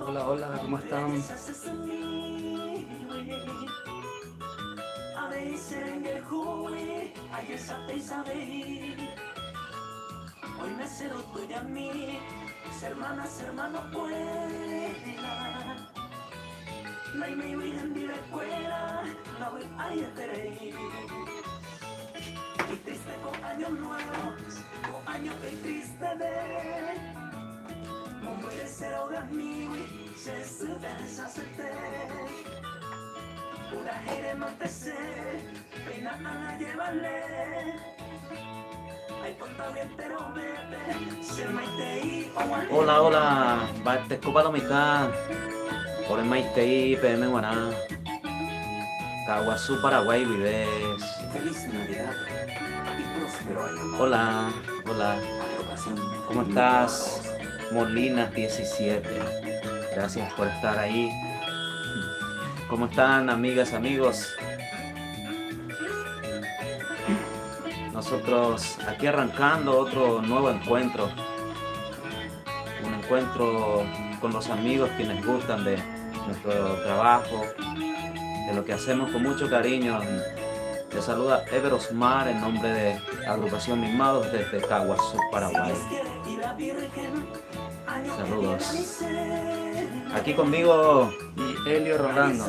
Hola, hola, ¿cómo están? Hoy me cedo tú y a mí, mis hermanas, hermanos, pueda. No hay mi vida en mi escuela, no voy a ir y triste con años nuevos, con años de triste de. No puede ser ahora mío, se sube a se Pura aire no te sé, pena a llevarle. Hola, hola, Bateco Palomita, por el Maitei, PM Guaná, Caguazú, Paraguay, Vives. Feliz Navidad y próspero año. Hola, hola, ¿cómo estás? Molinas 17, gracias por estar ahí. ¿Cómo están, amigas, amigos? Nosotros aquí arrancando otro nuevo encuentro. Un encuentro con los amigos quienes gustan de nuestro trabajo, de lo que hacemos con mucho cariño. Te saluda Ever Osmar en nombre de Agrupación Mimados desde Caguazú, Paraguay. Saludos. Aquí conmigo Y Elio Rolando,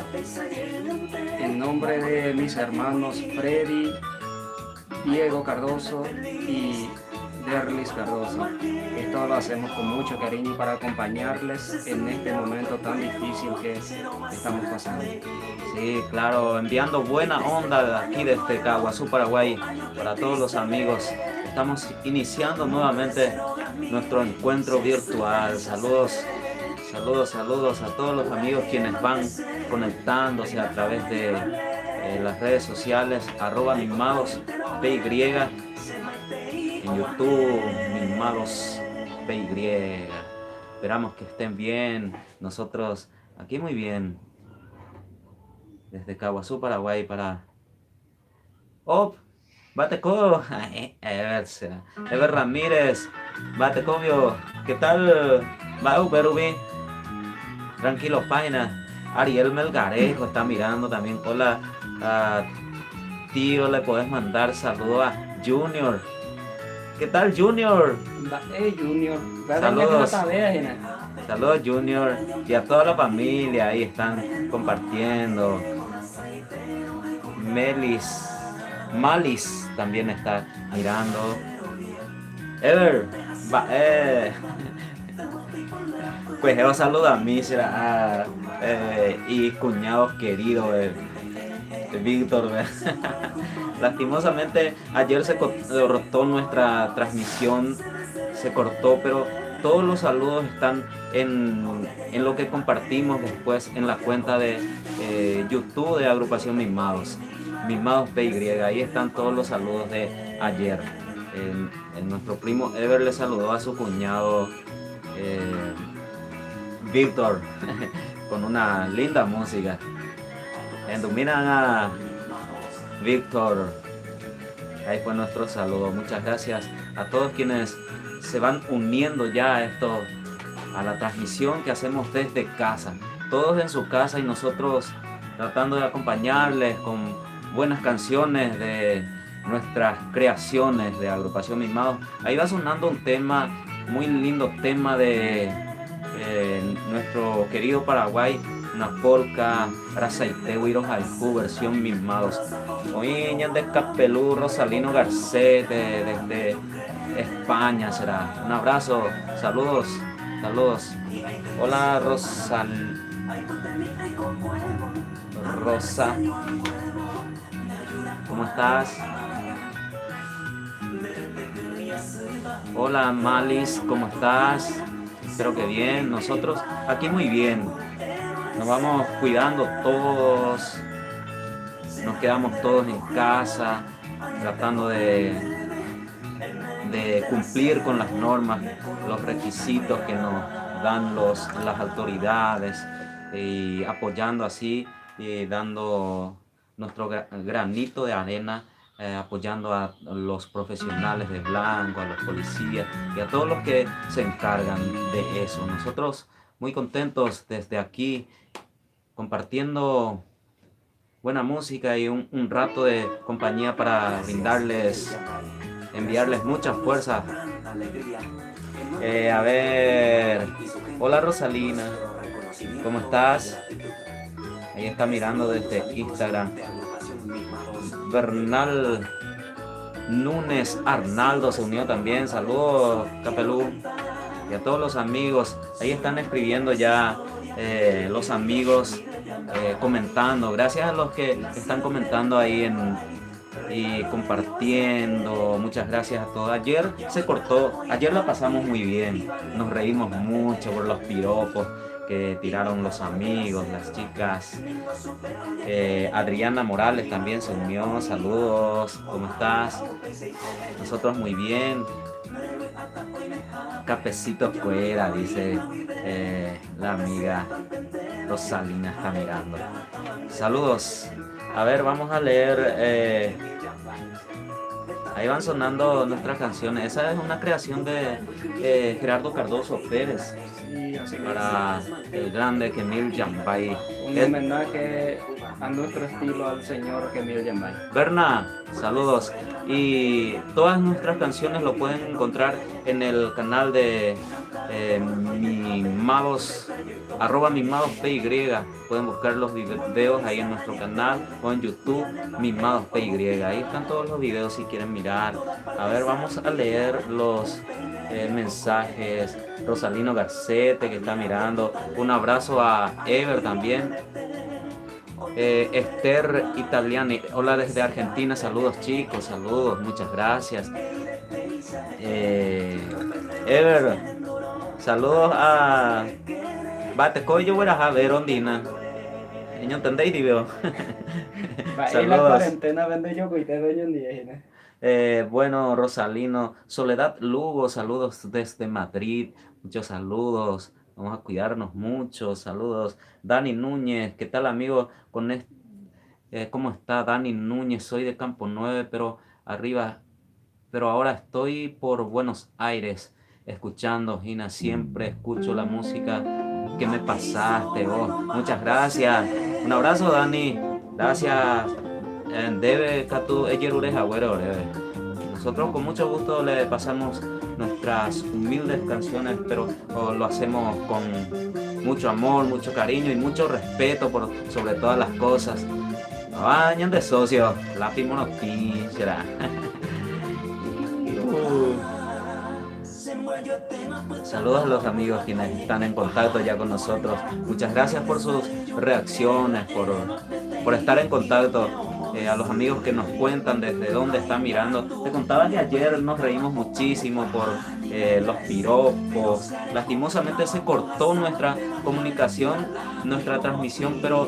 en nombre de mis hermanos Freddy, Diego Cardoso y Derlis Cardoso. Esto lo hacemos con mucho cariño para acompañarles en este momento tan difícil que estamos pasando. sí, claro, enviando buena onda de aquí desde Caguazú, Paraguay, para todos los amigos. Estamos iniciando nuevamente nuestro encuentro virtual. Saludos, saludos, saludos a todos los amigos quienes van conectándose a través de las redes sociales, @mimadospy, en YouTube, mimadospy. Esperamos que estén bien. Nosotros aquí muy bien. Desde Caguazú, Paraguay para... ¡Oh! ¡Bateco! Ever Ramírez, Batecobio, ¿qué tal? Bau, Berubi, tranquilo, página. Ariel Melgarejo está mirando también. Hola, tío, le puedes mandar saludos a Junior. ¿Qué tal, Junior? Junior, Saludos. Saludos, Junior, y a toda la familia ahí están compartiendo. Malis también está mirando. Ever, pues yo saludo a mí y cuñados queridos de Víctor. Lastimosamente ayer se cortó nuestra transmisión, se cortó, pero todos los saludos están en lo que compartimos después en la cuenta de YouTube de Agrupación Mimados PY. Ahí están todos los saludos de ayer. Nuestro primo Ever le saludó a su cuñado Víctor con una linda música. Miran a Víctor. Ahí fue nuestro saludo. Muchas gracias a todos quienes se van uniendo ya a la transmisión que hacemos desde casa. Todos en su casa y nosotros tratando de acompañarles con buenas canciones de nuestras creaciones de Agrupación Mimados. Ahí va sonando un tema, muy lindo tema de nuestro querido Paraguay, una polca, Razaiteu y Haiku, versión Mimados. Hoy de Capelú, Rosalino Garcés, desde España será. Un abrazo, saludos, saludos. Hola Rosa, ¿cómo estás? Hola Malis, ¿cómo estás? Espero que bien, nosotros aquí muy bien. Nos vamos cuidando todos, nos quedamos todos en casa, tratando de cumplir con las normas, los requisitos que nos dan las autoridades, y apoyando así y dando nuestro granito de arena, apoyando a los profesionales de blanco, a los policías y a todos los que se encargan de eso. Nosotros muy contentos desde aquí, compartiendo buena música y un rato de compañía para enviarles mucha fuerza. A ver, hola Rosalina, ¿cómo estás? Ahí está mirando desde Instagram. Bernal Núñez Arnaldo se unió también. Saludos, Capelú. Y a todos los amigos. Ahí están escribiendo ya los amigos, comentando. Gracias a los que están comentando ahí y compartiendo. Muchas gracias a todos. Ayer se cortó. Ayer la pasamos muy bien. Nos reímos mucho por los piropos que tiraron los amigos, las chicas. Adriana Morales también se unió. Saludos, ¿cómo estás? Nosotros muy bien. Cafecito fuera, dice la amiga Rosalina, está mirando. Saludos. A ver, vamos a leer. Ahí van sonando nuestras canciones. Esa es una creación de Gerardo Cardoso Pérez. Sí, así que Para el grande Kemil Yambay. un homenaje a nuestro estilo al señor Kemil Yambay. Berna, saludos. Y todas nuestras canciones lo pueden encontrar en el canal de Mimados, @MimadosPY. Pueden buscar los videos ahí en nuestro canal o en YouTube, MimadosPY. Ahí están todos los videos si quieren mirar. A ver, vamos a leer los mensajes. Rosalino Garcete que está mirando. Un abrazo a Ever también. Esther Italiani, hola desde Argentina, saludos chicos, saludos, muchas gracias. Ever, saludos a Batecoy, yo voy a ver ondina. ¿No entendéis, Divio? En la cuarentena vende yo cuité doña indígena. Bueno, Rosalino, Soledad Lugo, saludos desde Madrid, muchos saludos. Vamos a cuidarnos mucho. Saludos. Dani Núñez. ¿Qué tal, amigo? ¿Cómo está Dani Núñez? Soy de Campo 9, pero ahora estoy por Buenos Aires escuchando, Gina. Siempre escucho la música que me pasaste. Muchas gracias. Un abrazo, Dani. Gracias. Debe Catu Eyerureja, Agüero. Nosotros con mucho gusto le pasamos nuestras humildes canciones, pero lo hacemos con mucho amor, mucho cariño y mucho respeto sobre todas las cosas. Bañan de socio, la Pimonotín será. Saludos a los amigos quienes están en contacto ya con nosotros. Muchas gracias por sus reacciones, por estar en contacto. A los amigos que nos cuentan desde dónde están mirando. Te contaba que ayer nos reímos muchísimo por los piropos. Lastimosamente se cortó nuestra comunicación, nuestra transmisión, pero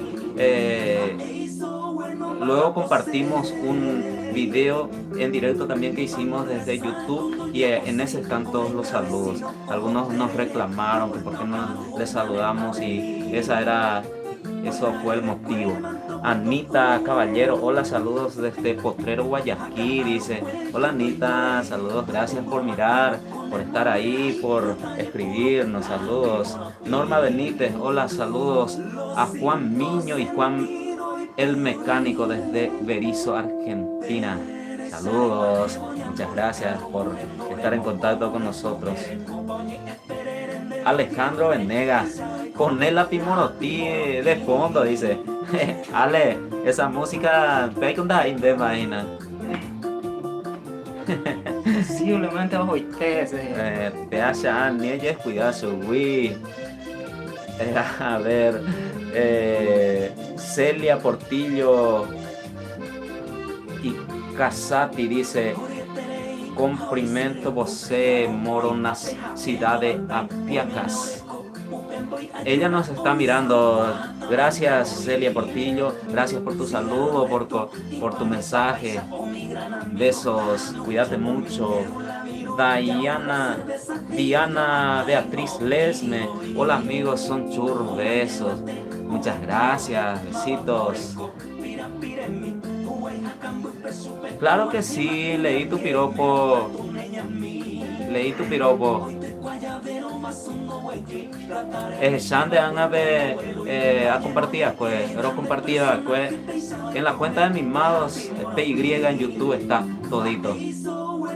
luego compartimos un video en directo también que hicimos desde YouTube y en ese están todos los saludos. Algunos nos reclamaron que por qué no les saludamos y eso fue el motivo. Anita Caballero, hola, saludos desde Potrero, Guayaquil, dice. Hola Anita, saludos, gracias por mirar, por estar ahí, por escribirnos, saludos. Norma Benítez, hola, saludos a Juan Miño y Juan el Mecánico desde Berizo, Argentina. Saludos, muchas gracias por estar en contacto con nosotros. Alejandro Venegas, poné la Pimorotí de fondo, dice. Ale, esa música pegunda de imagina. Posiblemente bajo Peacha, ni ella cuidado su Wii. A ver, Celia Portillo y Casati dice: cumprimento você moronacidade apiacas. Ella nos está mirando. Gracias Celia Portillo, gracias por tu saludo, por tu mensaje. Besos, cuídate mucho. Diana Beatriz Lesme, hola amigos, son churros, besos. Muchas gracias, besitos. Claro que sí, leí tu piropo. Sande ha compartido, pues, pero compartida, pues, en la cuenta de mis mados, PY en YouTube está todito.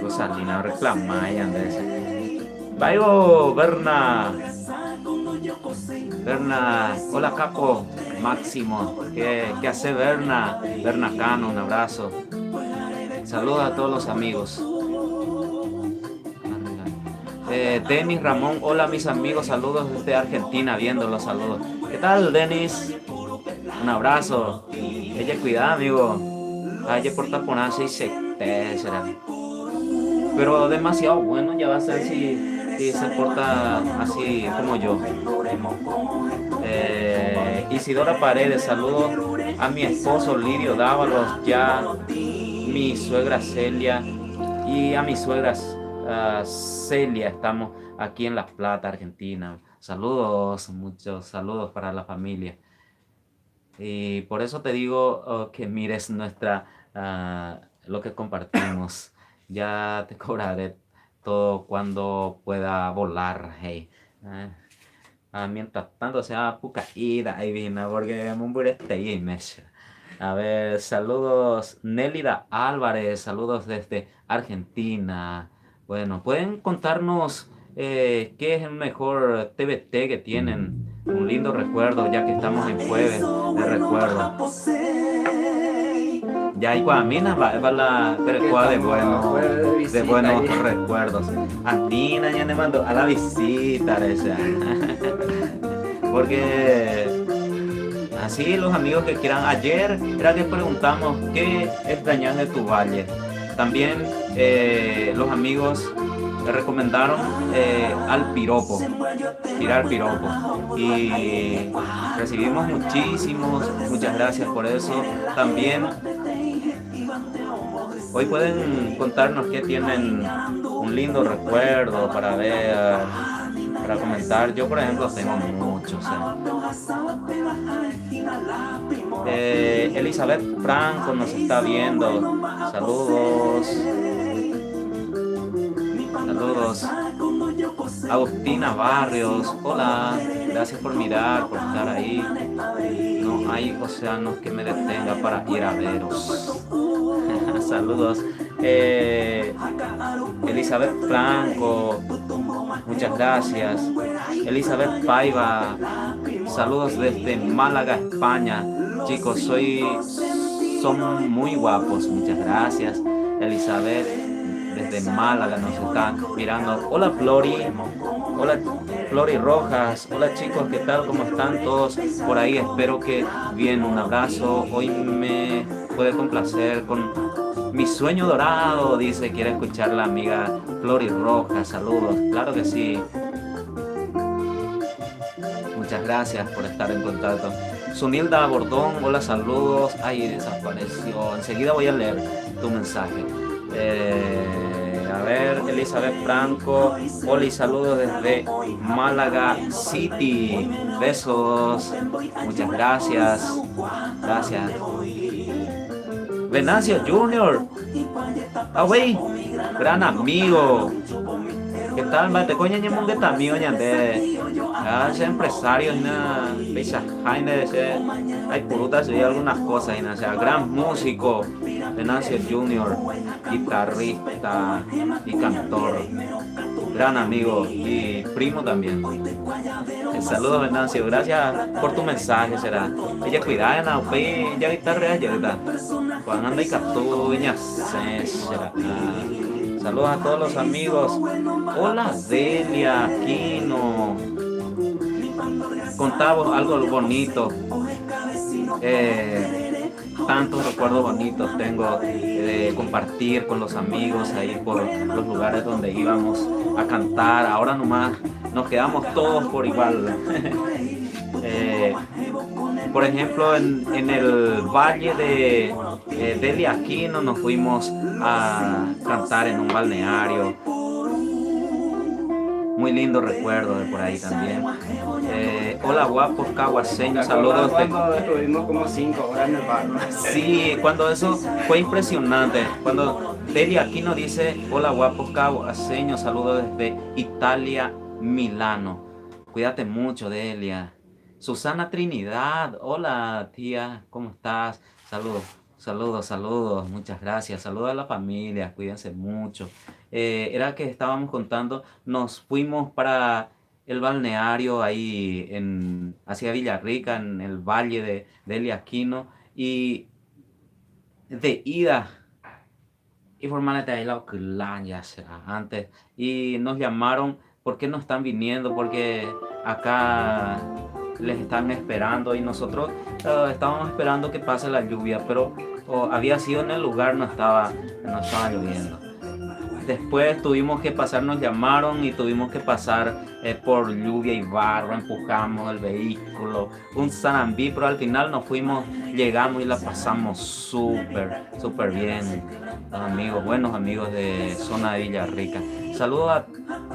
Cosas ni nada reclamar y Andrés. Vaya, Berna, hola Capo, Máximo, ¿qué hace Berna? Berna Cano, un abrazo. Saludos a todos los amigos. Denis Ramón, hola mis amigos, saludos desde Argentina, viendo los saludos. ¿Qué tal, Denis? Un abrazo. Ella cuidada, amigo. Ella por taponarse y se será. Pero demasiado bueno, ya va a ser si se porta así como yo. Isidora Paredes, saludos a mi esposo Lidio Dávalos, ya mi suegra Celia y a mi suegra Celia. Estamos aquí en La Plata, Argentina. Saludos, muchos saludos para la familia. Y por eso te digo que mires lo que compartimos. Ya te cobraré todo cuando pueda volar. Hey. Mientras tanto sea pucaída ahí vino porque a ver, saludos Nélida Álvarez, saludos desde Argentina. Bueno, ¿pueden contarnos qué es el mejor TBT que tienen? Un lindo recuerdo, ya que estamos en jueves de recuerdo. Ya hay Guamina va la percua de buenos recuerdos. Andina ya me mandó a la visita, porque así los amigos que quieran. Ayer era que preguntamos qué extrañas de tu valle. También los amigos me recomendaron al piropo, tirar piropo, y recibimos muchas gracias por eso. También hoy pueden contarnos que tienen un lindo recuerdo para ver, para comentar. Yo, por ejemplo, tengo muchos. Elizabeth Franco nos está viendo. Saludos. Agustina Barrios, hola, gracias por mirar, por estar ahí. No hay océanos que me detenga para ir a veros. Saludos. Elizabeth Franco, muchas gracias. Elizabeth Paiva, saludos desde Málaga, España. Chicos, son muy guapos, muchas gracias. Elizabeth desde Málaga nos está mirando. Hola Flori Rojas, hola chicos, ¿qué tal? ¿Cómo están todos por ahí? Espero que bien, un abrazo. Hoy me puede complacer con mi sueño dorado, dice, quiere escuchar la amiga Flori Rojas. Saludos, claro que sí. Muchas gracias por estar en contacto. Sunilda Bordón, hola, saludos. Ay, desapareció. Enseguida voy a leer tu mensaje. A ver, Elizabeth Franco, hola y saludos desde Málaga City. Besos, muchas gracias. Gracias. Venancio Junior, wey, gran amigo. ¿Qué tal? Te coña ñemón de también ñande. Ese empresario y na pisa jaine de ser hay purutas y algunas cosas y na, o sea, gran músico. Venancio Junior, guitarrista y cantor. Gran amigo y primo también. Saludos Venancio, gracias por tu mensaje, será. Ella cuidada en la ya guitarra ya está. Juan anda y captuñas, será. Saludos a todos los amigos. Hola Delia Aquino. Contamos algo bonito. Tantos recuerdos bonitos tengo de compartir con los amigos ahí por los lugares donde íbamos a cantar. Ahora nomás nos quedamos todos por igual. Por ejemplo, en el valle de Delia Aquino nos fuimos a cantar en un balneario. Muy lindo recuerdo de por ahí también. Hola guapos caguaseños, saludos. Cuando estuvimos como 5 horas en el bar. Sí, cuando eso fue impresionante. Cuando Delia Aquino dice, hola guapos caguaseños, saludos desde Italia, Milano. Cuídate mucho, Delia. Susana Trinidad, hola tía, ¿cómo estás? Saludos, saludos, saludos, muchas gracias. Saludos a la familia, cuídense mucho. Era que estábamos contando, nos fuimos para el balneario ahí hacia Villarrica, en el valle de Eliaquino, y de ida, y formalmente ahí la ya será antes, y nos llamaron, ¿por qué no están viniendo? Porque acá les están esperando y nosotros estábamos esperando que pase la lluvia, pero había sido en el lugar, no estaba lloviendo. Después tuvimos que pasar, nos llamaron y tuvimos que pasar por lluvia y barro, empujamos el vehículo, un Sanambí, pero al final nos fuimos, llegamos y la pasamos súper, súper bien. Los amigos, buenos amigos de zona de Villarrica. Saludos a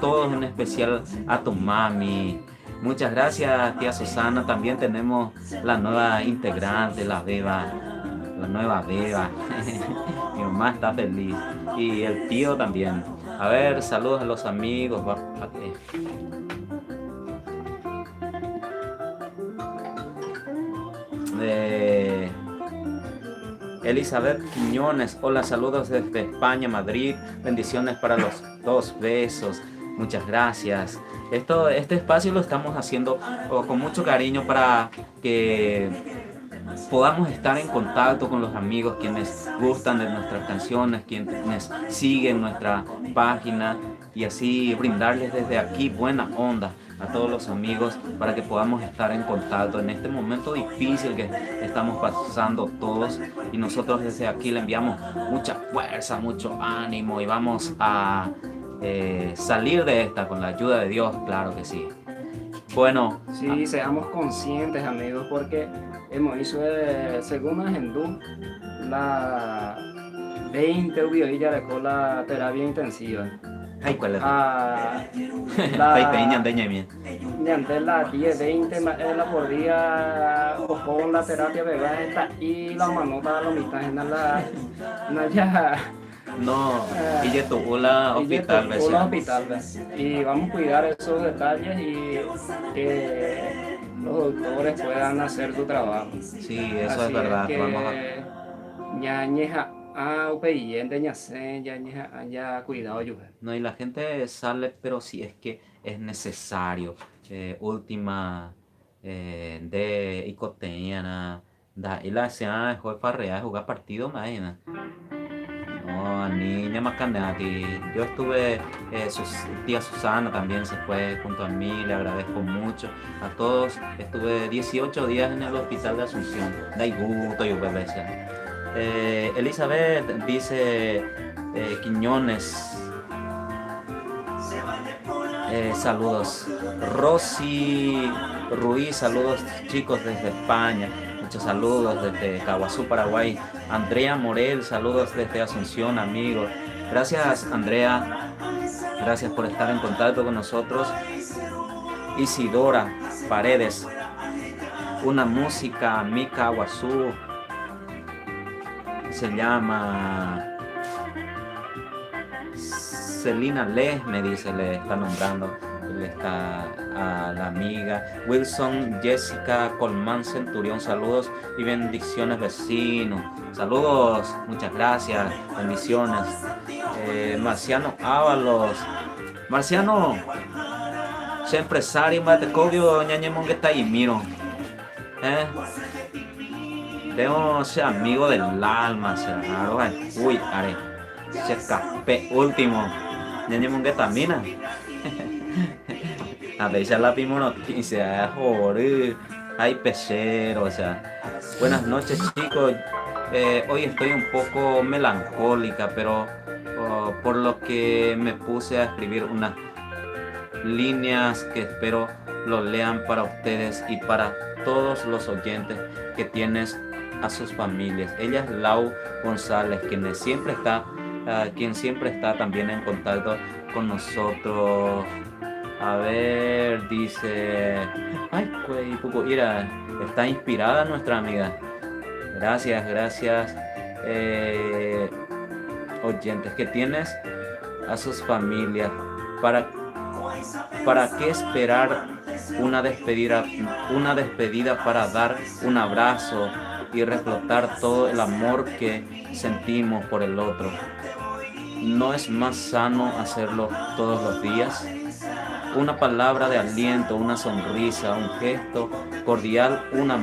todos, en especial a tu mami. Muchas gracias, tía Susana. También tenemos la nueva integrante, la nueva Beba. Mi mamá está feliz. Y el tío también. A ver, saludos a los amigos. Elizabeth Quiñones, hola, saludos desde España, Madrid. Bendiciones para los dos, besos. Muchas gracias. Este espacio lo estamos haciendo con mucho cariño para que podamos estar en contacto con los amigos quienes gustan de nuestras canciones, quienes siguen nuestra página, y así brindarles desde aquí buena onda a todos los amigos para que podamos estar en contacto en este momento difícil que estamos pasando todos, y nosotros desde aquí le enviamos mucha fuerza, mucho ánimo, y vamos a salir de esta con la ayuda de Dios, claro que sí. Bueno, Sí, seamos conscientes, amigos, porque hemos hecho, según Agendú, la 20 ubioilla de la terapia intensiva. ay, ¿cuál es? La Ñame. antes la 10-20 la podría o con la terapia vegana esta y la manota la mitad en la ya. No, y ya tuvo la hospital, ¿ves? Y vamos a cuidar esos detalles y que los doctores puedan hacer su trabajo. Sí, eso Así es verdad. que Vamos a... ñañeja upeyente ñase ya cuidado yo. No, y la gente sale, pero si es que es necesario. Última de icoteana, da y la se fue para jugar partido, imagina. No, niña más candiati. Yo estuve, tía Susana también se fue junto a mí, le agradezco mucho a todos. Estuve 18 días en el hospital de Asunción. Da gusto, yo bebé. Elizabeth dice Quiñones. Saludos. Rosy Ruiz, saludos chicos desde España. Muchos saludos desde Caguazú, Paraguay. Andrea Morel, saludos desde Asunción, amigos. Gracias, Andrea. Gracias por estar en contacto con nosotros. Isidora Paredes. Una música, mi Caguazú. Se llama Celina Les, me dice, le está nombrando. Le está a la amiga Wilson Jessica Colmán Centurión, saludos y bendiciones, vecinos. Saludos, muchas gracias, bendiciones. Marciano Ábalos, Marciano, se empresario Matecobio ñañemón que está ahí, miro. Tengo ese amigo del alma, uy, are, se escapé último, ñañemón que tamina. A veces la misma noticia, joder, hay pecero, o sea. Buenas noches, chicos. Hoy estoy un poco melancólica, pero por lo que me puse a escribir unas líneas que espero lo lean para ustedes y para todos los oyentes que tienes a sus familias. Ella es Lau González, quien siempre está también en contacto con nosotros. A ver, dice... Ay, pues, mira, está inspirada nuestra amiga. Gracias, gracias. Oyentes que tienes a sus familias para ¿Para qué esperar una despedida para dar un abrazo y reflotar todo el amor que sentimos por el otro? ¿No es más sano hacerlo todos los días? Una palabra de aliento, una sonrisa, un gesto cordial, una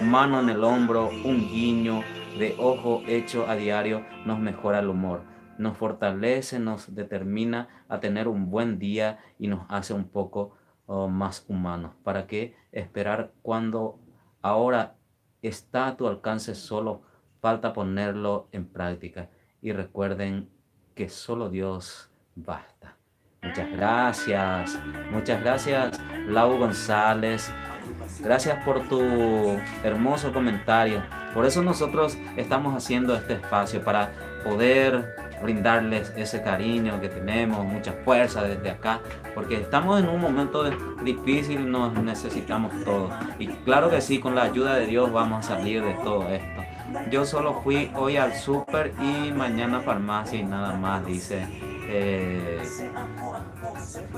mano en el hombro, un guiño de ojo hecho a diario nos mejora el humor, nos fortalece, nos determina a tener un buen día y nos hace un poco más humanos. ¿Para qué esperar cuando ahora está a tu alcance? Solo falta ponerlo en práctica. Y recuerden que solo Dios basta. Muchas gracias Lau González. Gracias por tu hermoso comentario. Por eso nosotros estamos haciendo este espacio, para poder brindarles ese cariño que tenemos, mucha fuerza desde acá, porque estamos en un momento difícil, nos necesitamos todos. Y claro que sí, con la ayuda de Dios vamos a salir de todo esto. Yo solo fui hoy al súper y mañana a farmacia y nada más, dice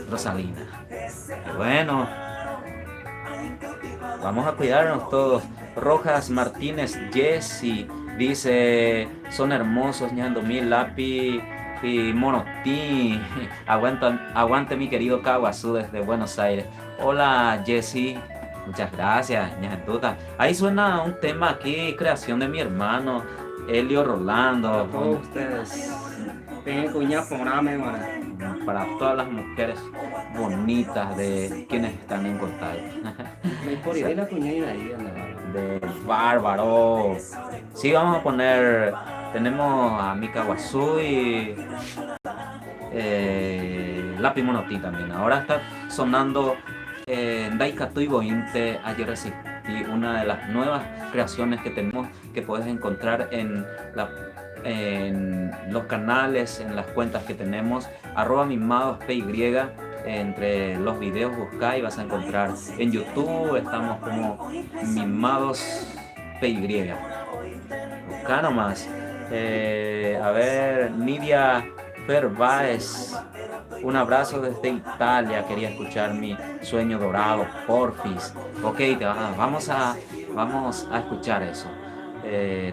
Rosalina. Y bueno, vamos a cuidarnos todos. Rojas Martínez Jessy dice: son hermosos, ñando mil lápiz y monotí. Aguante mi querido Caguazú desde Buenos Aires. Hola Jessy, muchas gracias, ñajentuta. Ahí suena un tema aquí, creación de mi hermano Elio Rolando. Para todos ustedes, tengan cuñas por para todas las mujeres bonitas de quienes están en contacto. la cuñada ahí, De bárbaro. Sí, vamos a poner, tenemos a Mika Guazú y Lápiz Monotí también. Ahora está sonando Daikatu y Bointe, Ayer Resistí, una de las nuevas creaciones que tenemos, que puedes encontrar en los canales, en las cuentas que tenemos, @mimadospy. Entre los videos buscá y vas a encontrar. En YouTube estamos como mimadospy. Buscá nomás. A ver, Nidia Ferváez, un abrazo desde Italia. Quería escuchar Mi Sueño Dorado, porfis. Ok, vamos a escuchar eso.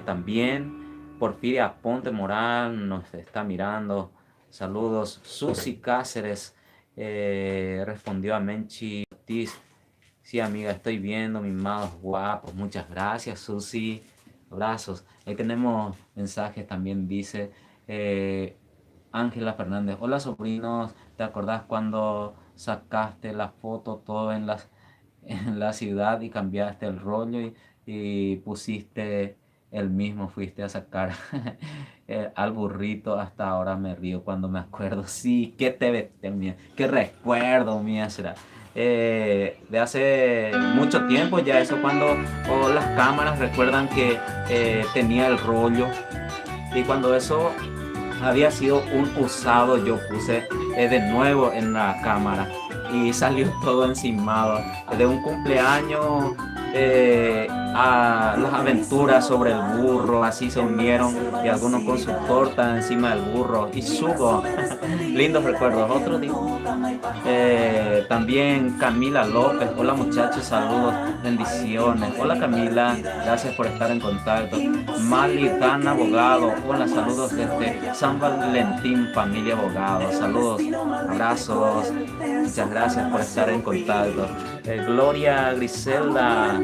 También Porfiria Ponte Moral nos está mirando. Saludos. Susi Cáceres respondió a Menchi Ortiz: sí, amiga, estoy viendo, mimados guapos. Muchas gracias, Susi. Abrazos. Ahí tenemos mensajes también. Dice Ángela Fernández: hola sobrinos, ¿te acordás cuando sacaste la foto todo en la ciudad y cambiaste el rollo y pusiste el mismo? Fuiste a sacar al burrito. Hasta ahora me río cuando me acuerdo. Sí, qué recuerdo mía será. De hace mucho tiempo ya, eso cuando las cámaras recuerdan que tenía el rollo, y cuando eso había sido un usado, yo puse de nuevo en la cámara y salió todo encimado. De un cumpleaños a las aventuras sobre el burro, así se unieron, y algunos con su torta encima del burro y subo. Lindos recuerdos. Otro día también Camila López: hola muchachos, saludos, bendiciones. Hola Camila, gracias por estar en contacto. Mali Dan Abogado: hola, saludos desde San Valentín, familia Abogado. Saludos, abrazos, muchas gracias por estar en contacto. Gloria Griselda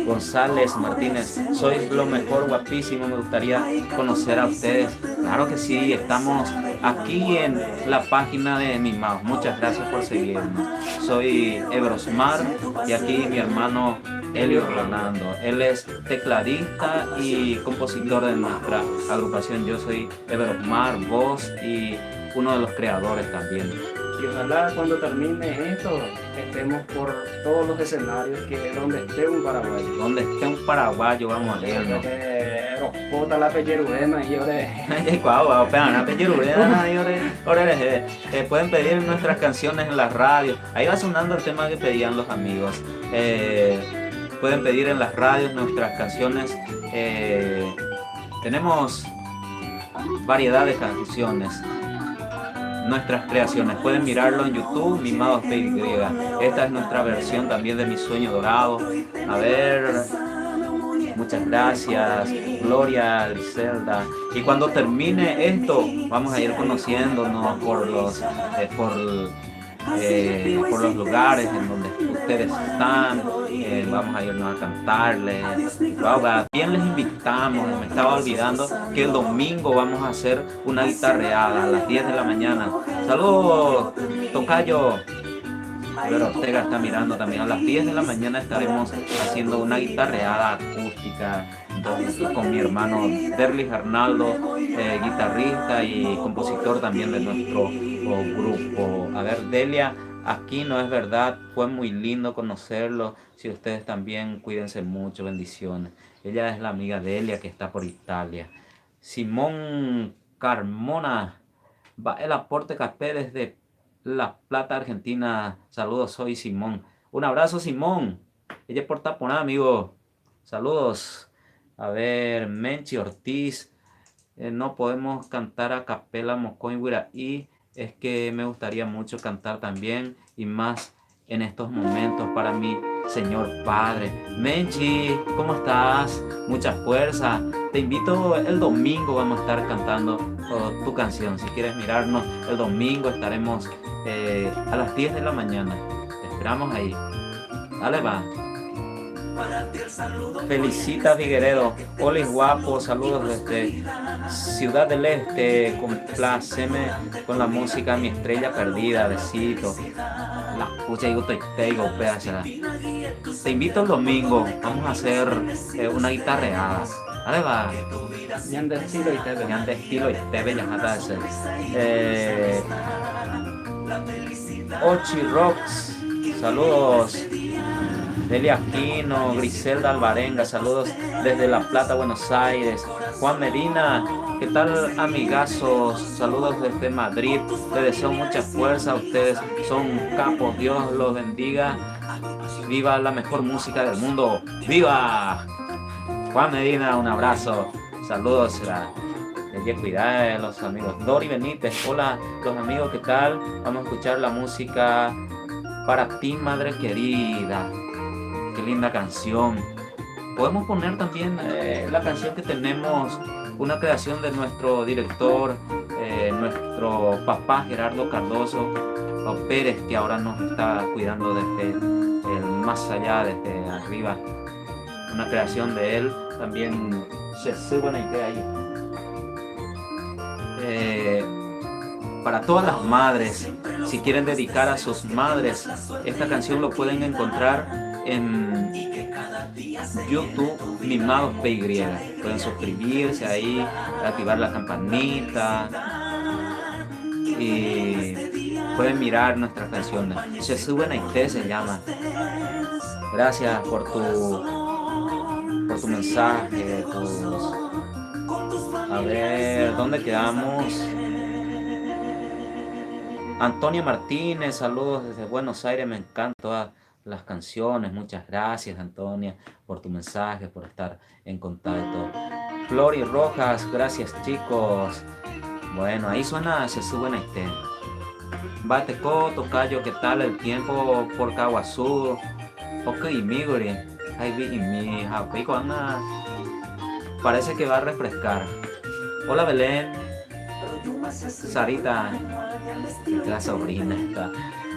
González Martínez: sois lo mejor, guapísimo, me gustaría conocer a ustedes. Claro que sí, estamos aquí en la página de Mimados. Muchas gracias por seguirnos. Soy Everosmar y aquí mi hermano Elio Rolando. Él es tecladista y compositor de nuestra agrupación. Yo soy Everosmar, voz y uno de los creadores también. Y ojalá cuando termine esto estemos por todos los escenarios, que donde esté un paraguayo. Donde esté un paraguayo vamos a leernos. Roscota la pellerudema y pueden pedir nuestras canciones en las radios. Ahí va sonando el tema que pedían los amigos. Pueden pedir en las radios nuestras canciones. Tenemos variedad de canciones. nuestras creaciones. Pueden mirarlo en YouTube, Mimados PY. Esta es nuestra versión también de Mi Sueño Dorado. A ver, muchas gracias, Gloria, Zelda. Y cuando termine esto, vamos a ir conociéndonos por los lugares en donde ustedes están. Vamos a irnos a cantarles. Bien, les invitamos. Me estaba olvidando que el domingo vamos a hacer una guitarreada a las 10 de la mañana. Saludos, tocayo. Pero Ortega está mirando también. A las 10 de la mañana estaremos haciendo una guitarreada acústica con mi hermano Derlis Arnaldo, guitarrista y compositor también de nuestro grupo. A ver, Delia Aquino, es verdad, fue muy lindo conocerlo. Si ustedes también, cuídense mucho, bendiciones. Ella es la amiga Delia que está por Italia. Simón Carmona, va el aporte café desde La Plata, Argentina. Saludos, soy Simón. Un abrazo, Simón. Ella es por Taponá, amigo. Saludos. A ver, Menchi Ortiz. No podemos cantar a capela Mocoy Wiraí. Es que me gustaría mucho cantar también y más en estos momentos para mi Señor Padre. Menchi, ¿cómo estás? Mucha fuerza. Te invito el domingo, vamos a estar cantando tu canción. Si quieres mirarnos, el domingo estaremos a las 10 de la mañana. Te esperamos ahí. Dale, va. Felicita Figueredo. Hola guapo, saludos desde Ciudad del Este. Compláceme con la música Mi Estrella Perdida, besito. La pucha y teigo, pédasela. Te invito el domingo, vamos a hacer una guitarreada. Dale, va. Ñande estilo y tebe. Ñande estilo y tebe, ya jata ese. Ochi Rocks, saludos. Delia Aquino, Griselda Alvarenga, saludos desde La Plata, Buenos Aires. Juan Medina, ¿qué tal, amigazos? Saludos desde Madrid. Les deseo mucha fuerza a ustedes. Son capos, Dios los bendiga. Viva la mejor música del mundo. ¡Viva! Juan Medina, un abrazo. Saludos. Cuidado, los amigos. Dori Benítez, hola, los amigos, ¿qué tal? Vamos a escuchar la música Para ti, madre querida. Qué linda canción. Podemos poner también la canción que tenemos, una creación de nuestro director, nuestro papá Gerardo Cardoso Pérez, que ahora nos está cuidando desde el más allá, desde arriba. Una creación de él, también se sube buena idea ahí. Para todas las madres, si quieren dedicar a sus madres, esta canción lo pueden encontrar en YouTube, Mimados PY. Pueden suscribirse ahí, activar la campanita y pueden mirar nuestras canciones. Se suben a usted, se llama. Gracias por tu mensaje. A ver, ¿dónde quedamos? Antonia Martínez, saludos desde Buenos Aires. Me encantan todas las canciones. Muchas gracias, Antonia, por tu mensaje, por estar en contacto. Flori Rojas, gracias, chicos. Bueno, ahí suena Se Suben a Este. Bateco, tocayo, ¿qué tal el tiempo por Caguazú? Ok, Migori. Ahí vi mi japico, anda. Parece que va a refrescar. Hola, Belén. Sarita, la sobrina está.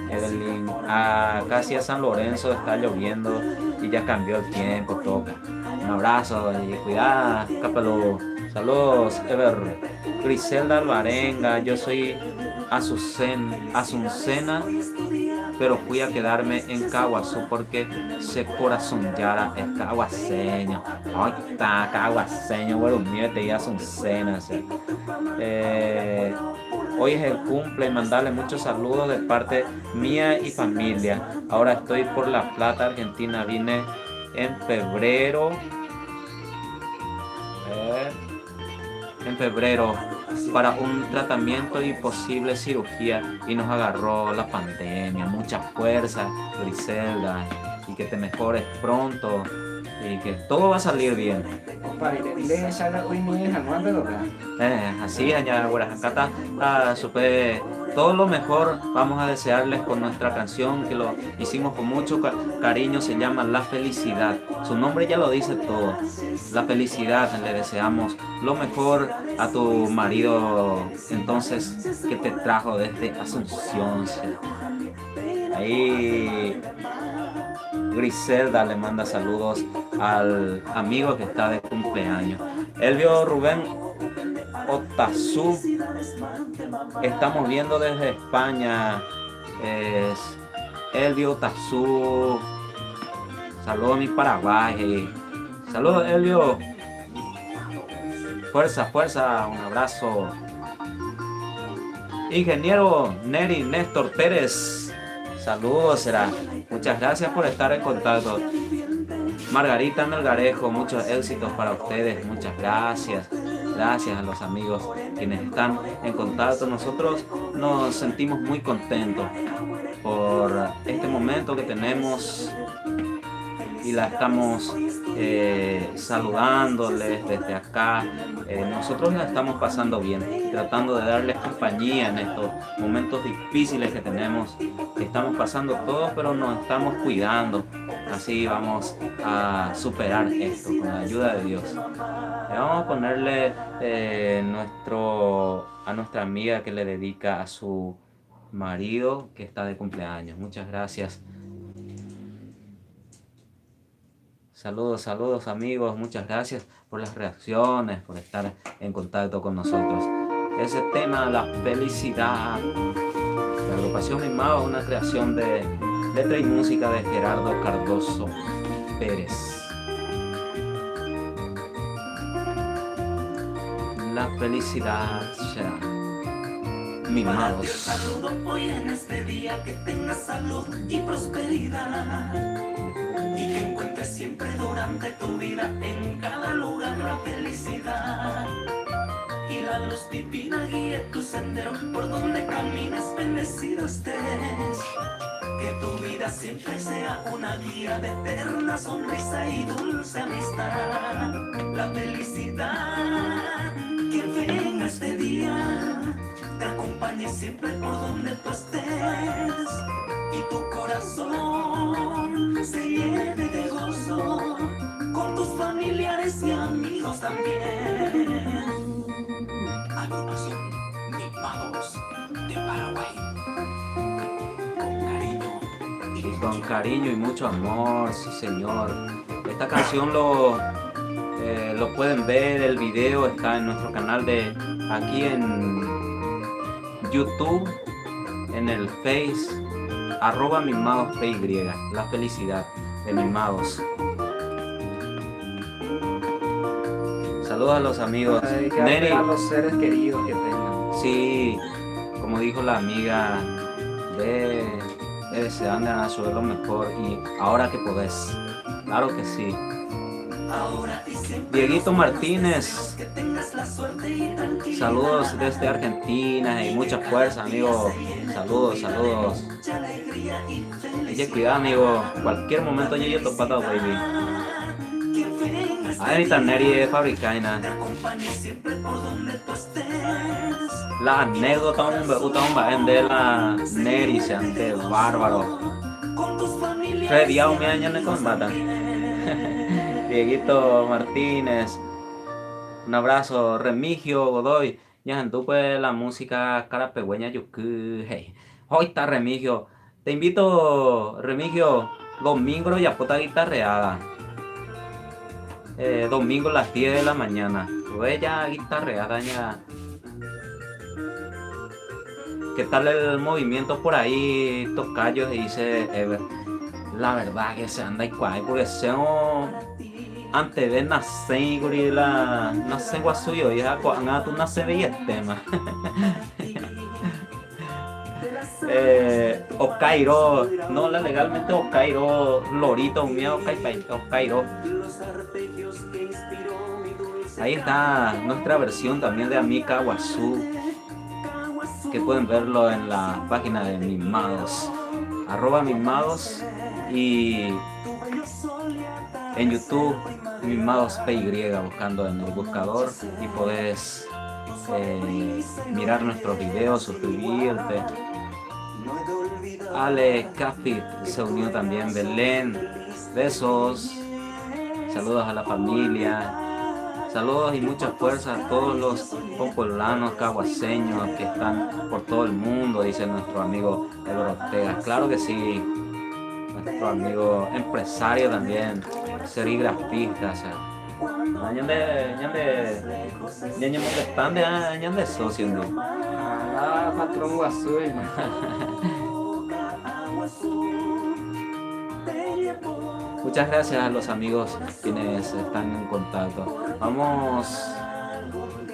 Evelyn, casi a San Lorenzo está lloviendo y ya cambió el tiempo, toca. Un abrazo y cuidado, cápalo. Saludos, Ever. Griselda Alvarenga, yo soy Asuncena, pero fui a quedarme en Caguazú porque se corazonara es caguaseño. Ay, está caguaseño, bueno, mío, te digas Asuncena. Hoy es el cumple, mandarle muchos saludos de parte mía y familia. Ahora estoy por La Plata, Argentina. Vine en febrero. Para un tratamiento y posible cirugía y nos agarró la pandemia. Mucha fuerza, Griselda, y que te mejores pronto. y que todo va a salir bien. Dile sala hoy muy en Juan de Loca. Así, allá, Guarajacata, supe todo lo mejor. Vamos a desearles con nuestra canción que lo hicimos con mucho cariño, se llama La Felicidad. Su nombre ya lo dice todo. La felicidad, le deseamos lo mejor a tu marido, entonces, que te trajo desde Asunción. Ahí Griselda le manda saludos al amigo que está de cumpleaños. Elvio Rubén Otazú, estamos viendo desde España. Es Elvio Otazú. Saludos a mi Paraguay. Saludos, Elvio. Fuerza, fuerza, un abrazo. Ingeniero Neri Néstor Pérez. Saludos, será. Muchas gracias por estar en contacto. Margarita Melgarejo, muchos éxitos para ustedes. Muchas gracias. Gracias a los amigos quienes están en contacto. Nosotros nos sentimos muy contentos por este momento que tenemos y la estamos saludándoles desde acá. Nosotros la estamos pasando bien, tratando de darles compañía en estos momentos difíciles que tenemos, que estamos pasando todos, pero nos estamos cuidando. Así vamos a superar esto con la ayuda de Dios. Le vamos a ponerle a nuestra amiga que le dedica a su marido que está de cumpleaños. Muchas gracias. Saludos, saludos amigos, muchas gracias por las reacciones, por estar en contacto con nosotros. Ese tema, la felicidad, la agrupación Mimado, una creación de letra y música de Gerardo Cardoso Pérez. La felicidad será Mimados. Te saludo hoy en este día, que tengas salud y prosperidad. Y que encuentres siempre durante tu vida en cada lugar la felicidad. Y la luz divina guíe tu sendero, por donde camines bendecido estés. Que tu vida siempre sea una guía de eterna sonrisa y dulce amistad. La felicidad que venga este día te acompañe siempre por donde tú estés. Y tu corazón se llene de gozo con tus familiares y amigos también. Agrupación Mimados de Paraguay. Con cariño y mucho amor, sí señor. Esta canción lo pueden ver, el video está en nuestro canal de aquí en YouTube, en el Face, @mimadosPY, la felicidad de Mimados. Saludos a los amigos. Neri, a los seres queridos que tengan. Sí, como dijo la amiga, deseando a su lo mejor y ahora que podés. Claro que sí. Dieguito Martínez, saludos desde Argentina y mucha fuerza, amigo. Saludos, saludos. Oye, cuidado, amigo. Cualquier momento yo topado, baby. Ahorita Neri de Fabricaina. La anécdota de la Neri se ante bárbaro. Freddy me añade con bata. Dieguito Martínez, un abrazo. Remigio Godoy, ya en tu pues la música carapegüeña yuku. Hey, hoy está Remigio. Te invito, Remigio, domingo ya puta guitarreada. Domingo a las 10 de la mañana. Voy ya guitarreada ya. ¿Qué tal el movimiento por ahí, tocayo? Dice Ever. La verdad que se anda igual, porque se antes de nacer, gorila, nace guasuyo, y a tu nace veía el tema. Okairo, no, legalmente Okairo, Lorito, un miedo, Okairo. Ahí está nuestra versión también de Amika Wasu, que pueden verlo en la página de Mimados, @Mimados, y en YouTube, Mimados PY, buscando en el buscador, y podés mirar nuestros videos, suscribirte. Ale Cafit se unió también, Belén, besos, saludos a la familia. Saludos y mucha fuerza a todos los popolanos caguaseños que están por todo el mundo, dice nuestro amigo Eduardo Ortega. Claro que sí, nuestro amigo empresario también, serigrafista, o sea, ñande molestante, ñande socio, ¿no? Ah, patrón Guazú, Muchas gracias a los amigos quienes están en contacto. Vamos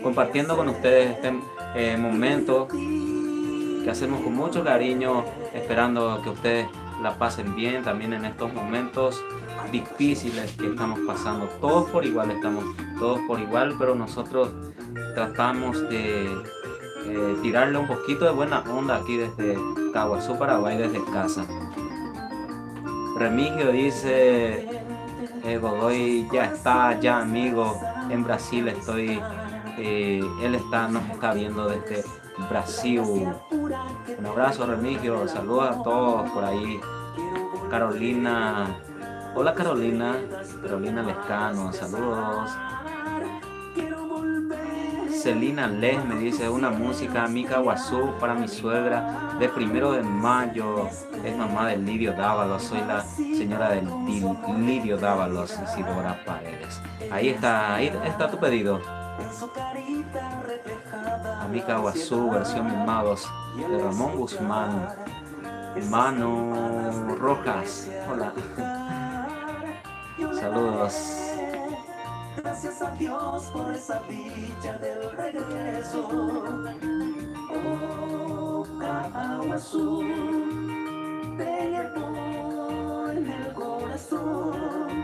compartiendo con ustedes este momento que hacemos con mucho cariño, esperando que ustedes la pasen bien también en estos momentos difíciles que estamos pasando. Todos por igual estamos, todos por igual, pero nosotros tratamos de tirarle un poquito de buena onda aquí desde Caguazú, Paraguay, desde casa. Remigio dice, Godoy ya está, ya amigo, en Brasil estoy, nos está viendo desde Brasil. Un abrazo, Remigio, saludos a todos por ahí. Carolina, hola Carolina Lescano, saludos. Celina Les me dice, una música Mica Guazú para mi suegra de 1 de mayo, es mamá de Lidio Dávalos, soy la señora del Lidio Dávalos, Isidora Paredes. Ahí está tu pedido. Mica Guazú, versión Mimados, de Ramón Guzmán. Mano Rojas, hola. Saludos. Gracias a Dios por esa dicha del regreso. Oh, Caguazú, te llevo en el corazón.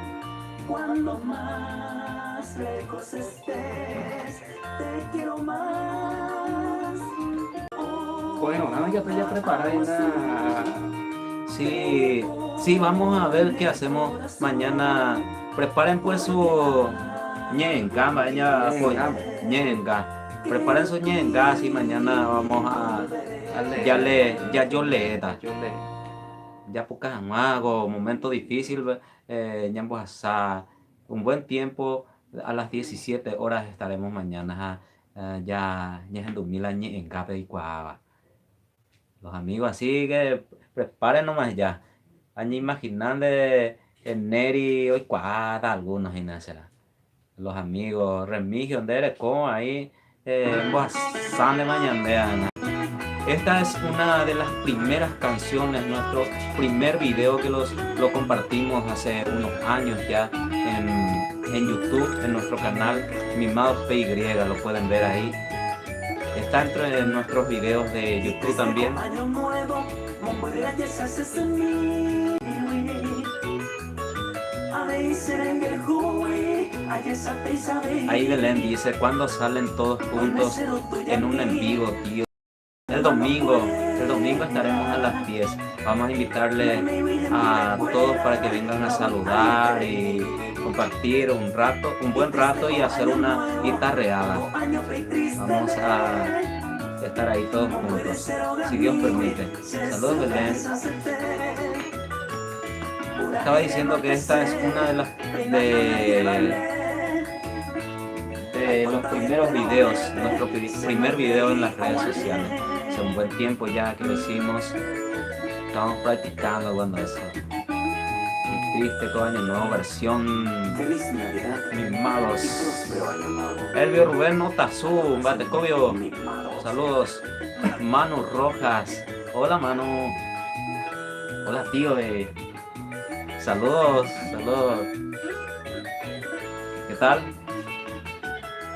Cuando más lejos estés, te quiero más. Bueno, nada, ya estoy ya preparada. Sí, vamos a ver qué hacemos mañana. Preparen pues su ñenga, ñenga. Preparen su ñenga, y mañana vamos a ya poca mago, momento difícil, un buen tiempo, a las 17 horas estaremos mañana, ya en 2000 ñenga pedicuaba. Los amigos, así que preparen nomás ya. Año imaginando el Neri hoy cuadra algunos y nada. Los amigos Remigio, donde eres con ahí, de mañana. Esta es una de las primeras canciones, nuestro primer video que lo compartimos hace unos años ya en YouTube, en nuestro canal Mimados PY, lo pueden ver ahí. Está entre nuestros videos de YouTube también. Ahí Belén dice, ¿cuándo salen todos juntos en un en vivo, tío? El domingo estaremos a las 10. Vamos a invitarle a todos para que vengan a saludar y compartir un buen rato y hacer una guitarreada. Vamos a estar ahí todos juntos, si Dios permite. Saludos, Belén. Estaba diciendo que esta es una de los primeros videos, nuestro primer video en las redes sociales. Hace un buen tiempo ya que lo hicimos, estamos practicando cuando eso. Y triste con año nuevo, versión Mimados. Elvio Rubén Notazú, Batecobio, saludos. Manu Rojas, hola Manu, hola tío, saludos. ¿Qué tal?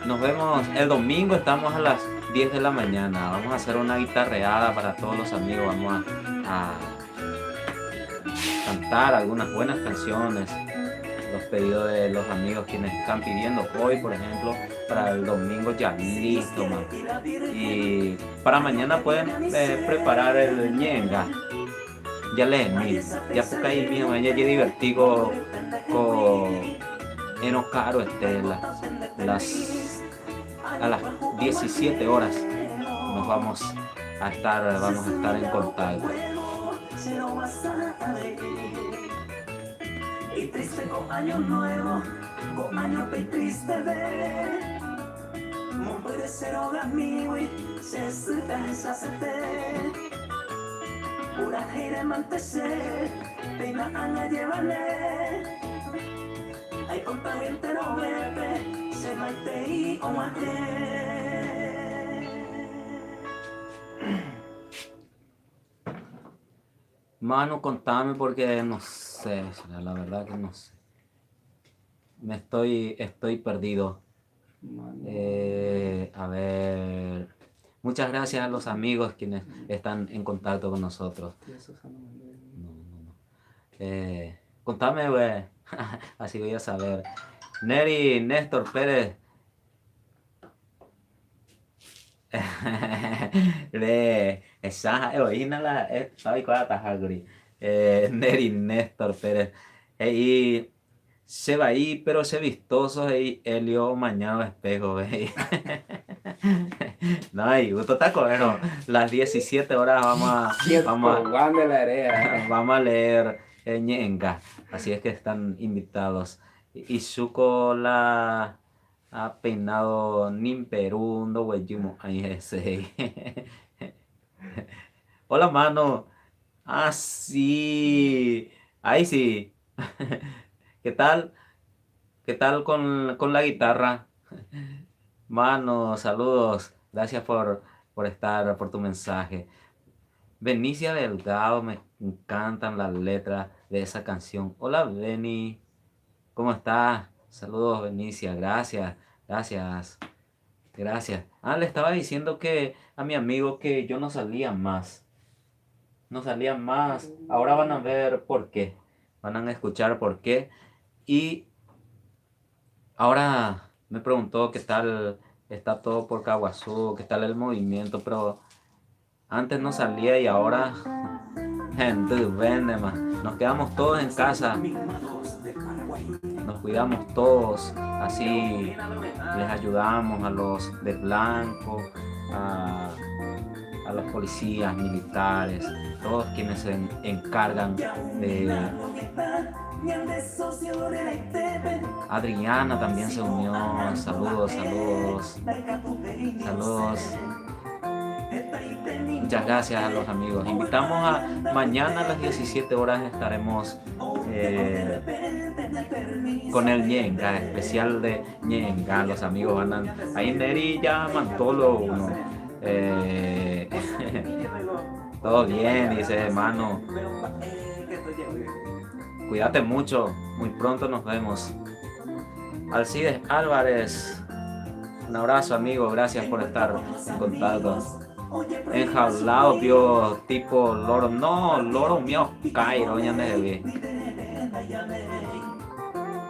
Nos vemos el domingo, estamos a las 10 de la mañana. Vamos a hacer una guitarreada para todos los amigos. Vamos a cantar algunas buenas canciones. Los pedidos de los amigos quienes están pidiendo hoy, por ejemplo, para el domingo ya listo, man. Y para mañana pueden preparar el ñenga. ya les mil, ya porque ahí mismo, ya divertido con en Ocaro a las 17 horas nos vamos a estar en contacto. Y triste con año nuevo, con año triste de mon puede ser amigo y se pensa se te pura gira mantecer pena ana llevane hay compañente no bebe se maite y o Mano, contame porque no sé, la verdad que no sé. Estoy perdido. A ver, muchas gracias a los amigos quienes están en contacto con nosotros. Contame, güey, así voy a saber. Neri Néstor Pérez. Neri Néstor Pérez. Y se va ahí, pero se vistoso y Helio mañana espejo. No, y gusto está bueno. Las 17 horas vamos a leer Ñenga. Así es que están invitados. Y Zuko la ha peinado Nimperundo, Wejimo. Ahí ese. Hola, mano. Ah, sí. Ahí sí. ¿Qué tal? ¿Qué tal con la guitarra? Mano, saludos. Gracias por tu mensaje. Benicia Delgado, me encantan las letras de esa canción. Hola, Beni. ¿Cómo estás? Saludos, Benicia. Gracias. Le estaba diciendo que a mi amigo que yo no salía más. Ahora van a ver por qué. Van a escuchar por qué. Y ahora me preguntó qué tal está todo por Caguazú, qué tal el movimiento, pero antes no salía y ahora nos quedamos todos en casa, nos cuidamos todos, así les ayudamos a los de blanco, a los policías, militares, todos quienes se encargan de... Adriana también se unió. Saludos. Muchas gracias a los amigos. Invitamos a mañana a las 17 horas estaremos con el Ñenga, especial de Ñenga. Los amigos van a... Ahí Neri ya Mantolo uno. Todo bien, dice hermano. Cuídate mucho, muy pronto nos vemos. Alcides Álvarez, un abrazo amigo, gracias por estar en contacto. Enjaulado, vio tipo loro, no, loro mío, Cairo, ya me vi.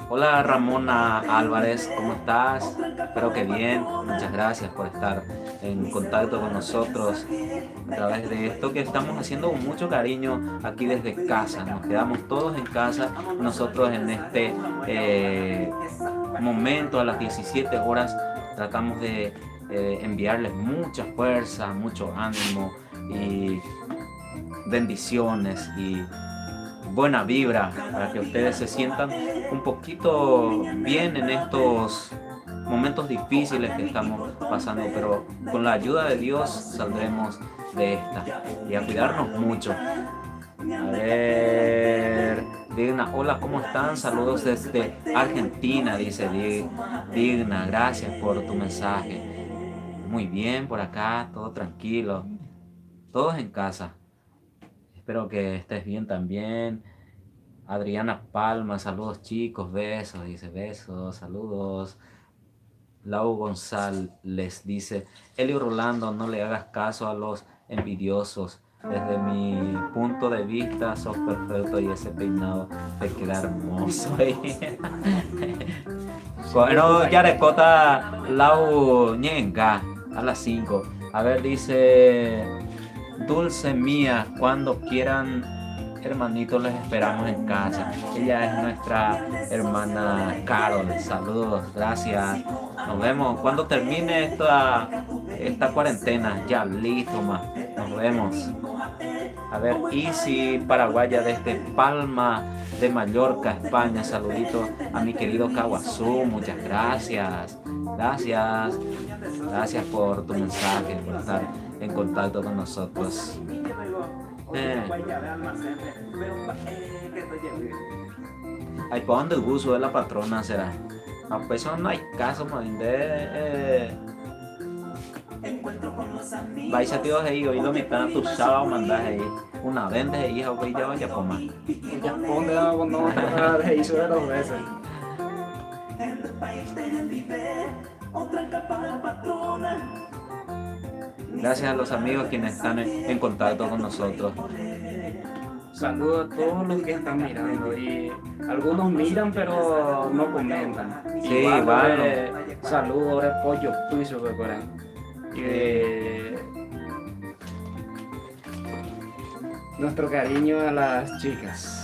Hola Ramona Álvarez, ¿cómo estás? Espero que bien, muchas gracias por estar en contacto con nosotros a través de esto que estamos haciendo con mucho cariño aquí desde casa. Nos quedamos todos en casa, nosotros en este momento a las 17 horas tratamos de enviarles mucha fuerza, mucho ánimo y bendiciones y buena vibra para que ustedes se sientan un poquito bien en estos momentos difíciles que estamos pasando, pero con la ayuda de Dios saldremos de esta y a cuidarnos mucho. A ver, Digna, hola, ¿cómo están? Saludos desde Argentina, dice Digna, gracias por tu mensaje. Muy bien por acá, todo tranquilo, todos en casa. Espero que estés bien también. Adriana Palma, saludos chicos, besos, dice besos, saludos. Lau González dice, Elio Rolando, no le hagas caso a los envidiosos. Desde mi punto de vista, sos perfecto y ese peinado te queda hermoso. Bueno, ya recota Lau Ñenga a las 5. A ver, dice... Dulce mía, cuando quieran hermanitos les esperamos en casa. Ella es nuestra hermana Carol. Saludos, gracias. Nos vemos cuando termine esta cuarentena. Ya listo, más. Nos vemos. A ver, Isi Paraguaya desde Palma de Mallorca, España. Saluditos a mi querido Kawasu. Muchas gracias. Gracias. Gracias por tu mensaje, por estar en contacto con nosotros. Ay, ¿para dónde el uso de la patrona será? A pesar no hay caso, man, vais a tío ahí, hoy lo mitad tu sábado mandas ahí. Una vez de hija, ok, ya vaya por más. Ya ponte la no de hizo de 2 veces. Gracias a los amigos quienes están en contacto con nosotros. Saludos a todos los que están mirando y algunos miran pero no comentan. Sí, Igual, vale. Saludos a Pollo Piso por ahí. Nuestro cariño a las chicas.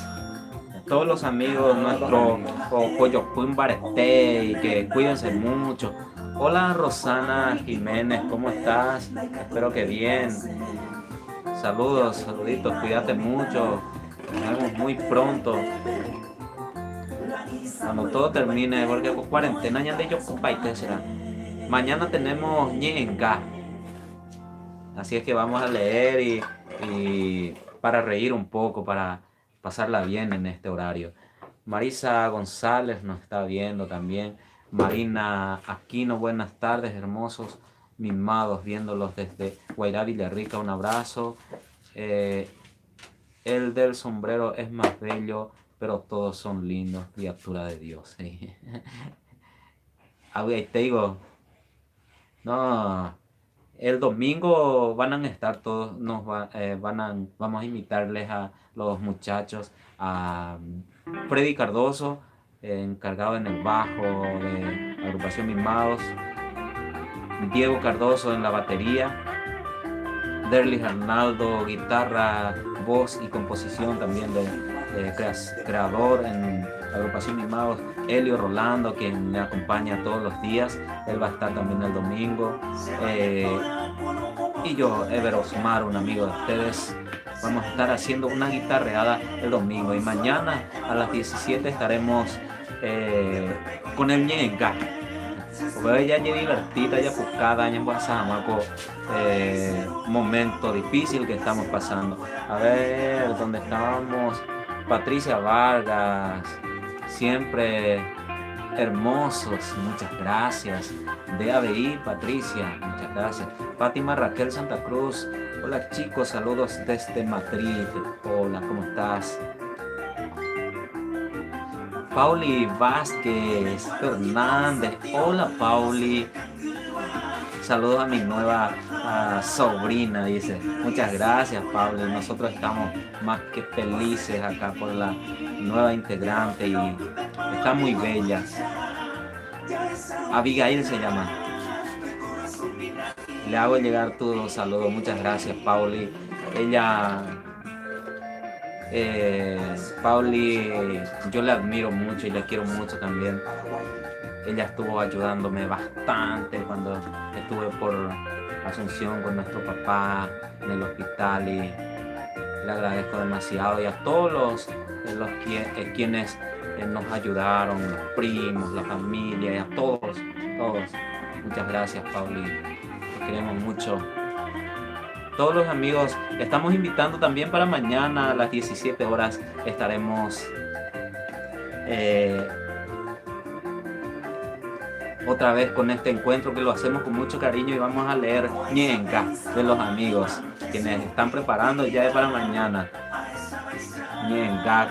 Todos los amigos, nuestro Pollo Pum Barete, y que cuídense mucho. Hola Rosana Jiménez, ¿cómo estás? Espero que bien. Saludos, saluditos, cuídate mucho. Nos vemos muy pronto. Cuando todo termine, porque con cuarentena ya de yo será. Mañana tenemos Ñenga. Así es que vamos a leer y para reír un poco, para pasarla bien en este horario. Marisa González nos está viendo también. Marina Aquino, buenas tardes, hermosos mimados, viéndolos desde Guairá, Villarrica, un abrazo. El del sombrero es más bello, pero todos son lindos, criatura de Dios. ¿Sí? Te digo, no, el domingo van a estar todos, vamos a invitarles a los muchachos, a Freddy Cardoso, encargado en el bajo de la agrupación Mimados, Diego Cardoso en la batería, Derlis Arnaldo, guitarra, voz y composición también de creador en la agrupación Mimados, Elio Rolando, quien me acompaña todos los días, él va a estar también el domingo, y yo, Ever Osmar, un amigo de ustedes. Vamos a estar haciendo una guitarreada el domingo y mañana a las 17 estaremos con el Ñenga. Porque ya llegué divertida, ya buscada, ya pasamos momento difícil que estamos pasando. A ver, ¿dónde estábamos? Patricia Vargas, siempre hermosos, muchas gracias. DABI, Patricia, muchas gracias. Fátima Raquel Santa Cruz, hola chicos, saludos desde Madrid. Hola, ¿cómo estás? Pauli Vázquez Fernández, hola Pauli. Saludos a mi nueva sobrina, dice. Muchas gracias, Pauli. Nosotros estamos más que felices acá por la nueva integrante y está muy bella. Abigail se llama. Le hago llegar tu saludo. Muchas gracias, Pauli. Ella, Pauli, yo la admiro mucho y la quiero mucho también. Ella estuvo ayudándome bastante cuando estuve por Asunción con nuestro papá en el hospital y le agradezco demasiado, y a todos los quienes nos ayudaron, los primos, la familia, y a todos. Muchas gracias, Pauli, te queremos mucho. Todos los amigos, estamos invitando también para mañana a las 17 horas, estaremos otra vez con este encuentro que lo hacemos con mucho cariño, y vamos a leer Ñenga de los amigos quienes están preparando ya para mañana. Ñenga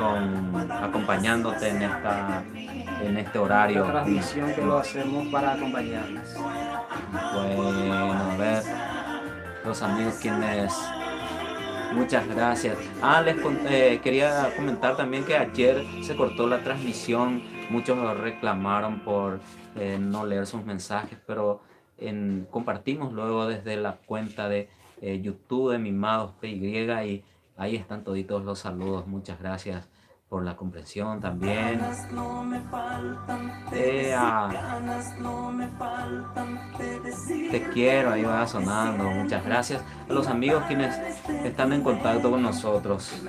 acompañándote en este horario. La transmisión que lo hacemos para acompañarnos. Bueno, a ver, los amigos quienes... Muchas gracias. Les quería comentar también que ayer se cortó la transmisión. Muchos reclamaron por no leer sus mensajes, pero compartimos luego desde la cuenta de YouTube de Mimados PY, y Ahí están toditos los saludos. Muchas gracias por la comprensión también. Te quiero, ahí va sonando. Muchas gracias a los amigos quienes están en contacto con nosotros.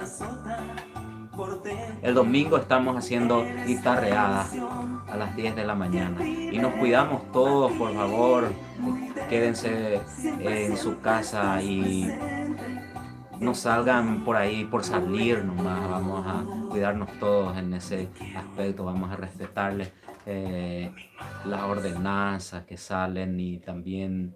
El domingo estamos haciendo guitarreada a las 10 de la mañana. Y nos cuidamos todos, por favor. Quédense en su casa y no salgan por ahí por salir nomás. Vamos a cuidarnos todos en ese aspecto. Vamos a respetarles las ordenanzas que salen y también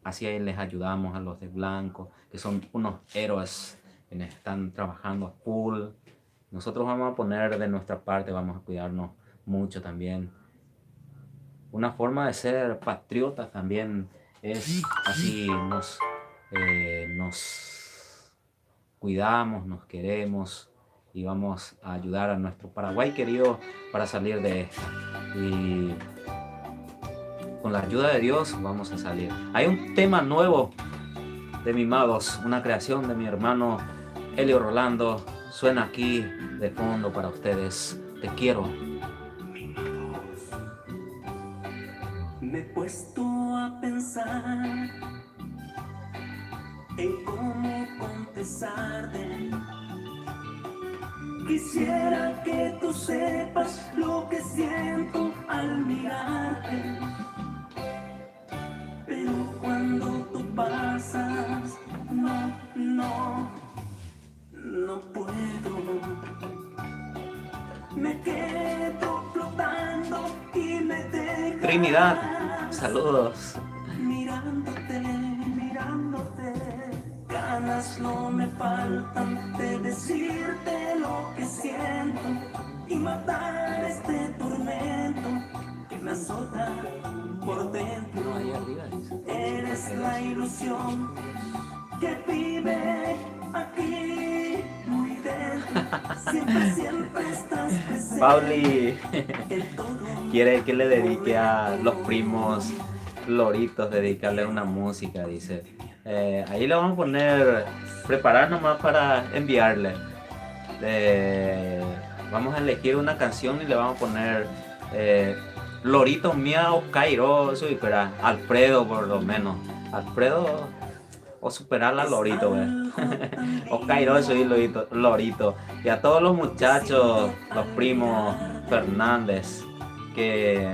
así ahí les ayudamos a los de blanco, que son unos héroes quienes están trabajando a full. Nosotros vamos a poner de nuestra parte, vamos a cuidarnos mucho también. Una forma de ser patriotas también es así, nos cuidamos, nos queremos y vamos a ayudar a nuestro Paraguay querido para salir de esto. Y con la ayuda de Dios vamos a salir. Hay un tema nuevo de Mimados, una creación de mi hermano Elio Rolando. Suena aquí de fondo para ustedes. Te quiero. Me he puesto a pensar en cómo contestarte. Quisiera que tú sepas lo que siento al mirarte, pero cuando tú pasas, no puedo. Me quedo flotando y me dejo Trinidad, saludos. Mirándote, ganas no me faltan de decirte lo que siento y matar este tormento que me azota por dentro. Eres la ilusión que vive aquí muy dentro. Siempre estás presente. Pauli quiere que le dedique a los primos Loritos, dedicarle una música, dice. Ahí le vamos a poner, preparar nomás para enviarle. Vamos a elegir una canción y le vamos a poner Lorito Miau Cairo, eso espera, Alfredo por lo menos. Alfredo o superar a Lorito, o Cairo, eso y Lorito. Y a todos los muchachos, los primos Fernández, que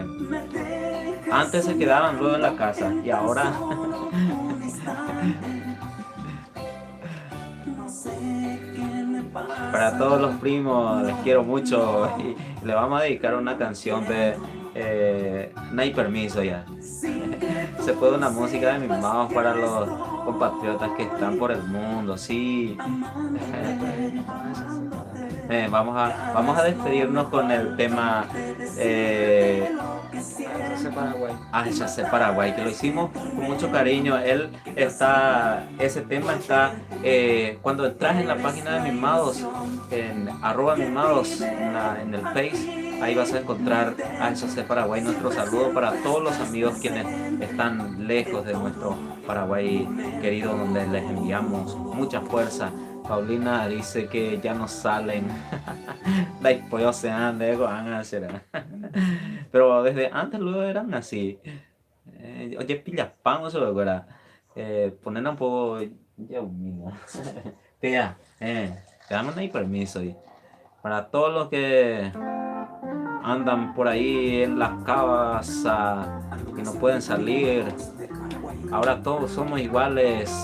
antes se quedaban luego en la casa y ahora para todos los primos les quiero mucho y le vamos a dedicar una canción de no hay permiso ya. Se puede una música de Mimados para los compatriotas que están por el mundo, sí. Vamos a despedirnos con el tema Ya sé Paraguay, que lo hicimos con mucho cariño. Ese tema está cuando entras en la página de Mimados, en @Mimados en el Face. Ahí vas a encontrar Ya sé Paraguay. Nuestro saludo para todos los amigos quienes están lejos de nuestro Paraguay querido, donde les enviamos mucha fuerza. Paulina dice que ya no salen. Después se han de pero desde antes luego eran así. Oye, pillas pan o eso, ¿verdad? Poner un poco. Ya, mismo. Tía, te damos ahí permiso. Para todos los que andan por ahí en las cavas que no pueden salir, ahora todos somos iguales.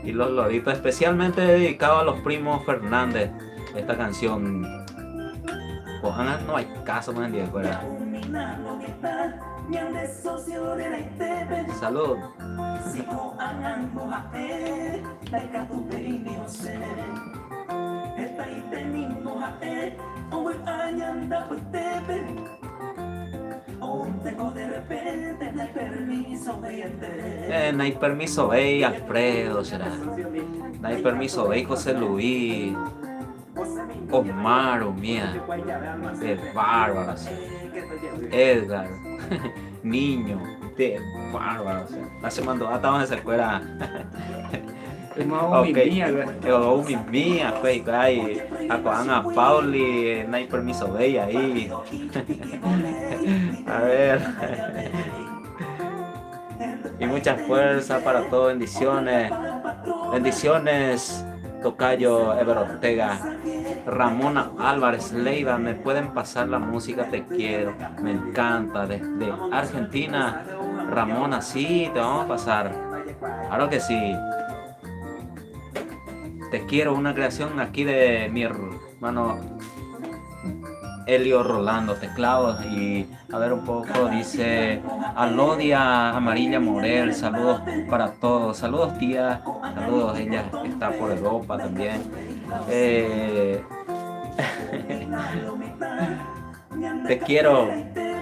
Y los Loritos, especialmente dedicado a los primos Fernández, esta canción. No hay caso, man, de acuerdo. Salud. No hay permiso, Alfredo será. No hay permiso, José Luis. Omar, mía. De bárbaros. Edgar. Niño. De bárbaros. La semana estamos en esa escuela. Mau mía, o mi mía, pues, y a Ana Pauli, no hay permiso de ella ahí. A ver. Y mucha fuerza para todos, bendiciones. Bendiciones, tocayo Ever Ortega. Ramona Álvarez Leiva, ¿me pueden pasar la música? Te quiero, me encanta. Desde Argentina, Ramona, sí, te vamos a pasar. Claro que sí. Te quiero, una creación aquí de mi hermano Elio Rolando, teclados. Y a ver un poco, dice Alodia Amarilla Morel, saludos para todos. Saludos tía, saludos, ella está por Europa también. Te quiero.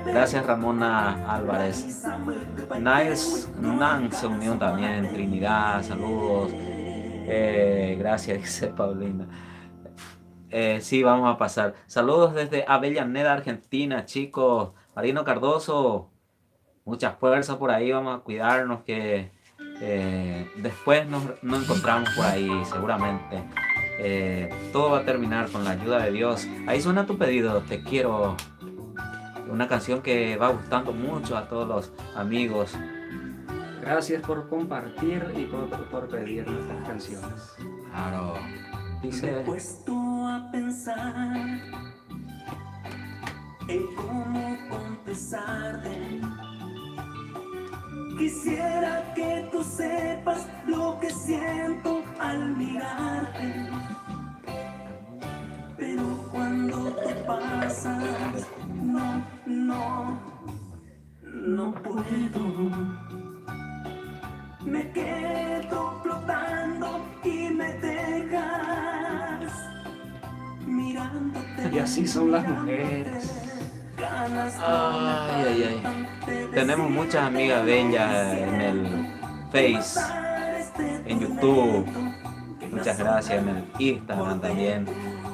Gracias Ramona Álvarez. Niles Nan se unió también. Trinidad, saludos. Gracias, dice Paulina. Sí, vamos a pasar. Saludos desde Avellaneda, Argentina, chicos. Marino Cardoso, mucha fuerza por ahí. Vamos a cuidarnos que después nos encontramos por ahí seguramente. Todo va a terminar con la ayuda de Dios. Ahí suena tu pedido, te quiero. Una canción que va gustando mucho a todos los amigos. Gracias por compartir y por pedir nuestras canciones. Claro. Dice. Me he puesto a pensar en cómo contestarte. Quisiera que tú sepas lo que siento al mirarte, pero cuando te pasas, no puedo. Me quedo flotando y me dejas mirándote. Y así son las mujeres. Ay. Tenemos muchas amigas bellas en el Face, en YouTube. Muchas gracias, en el Instagram también.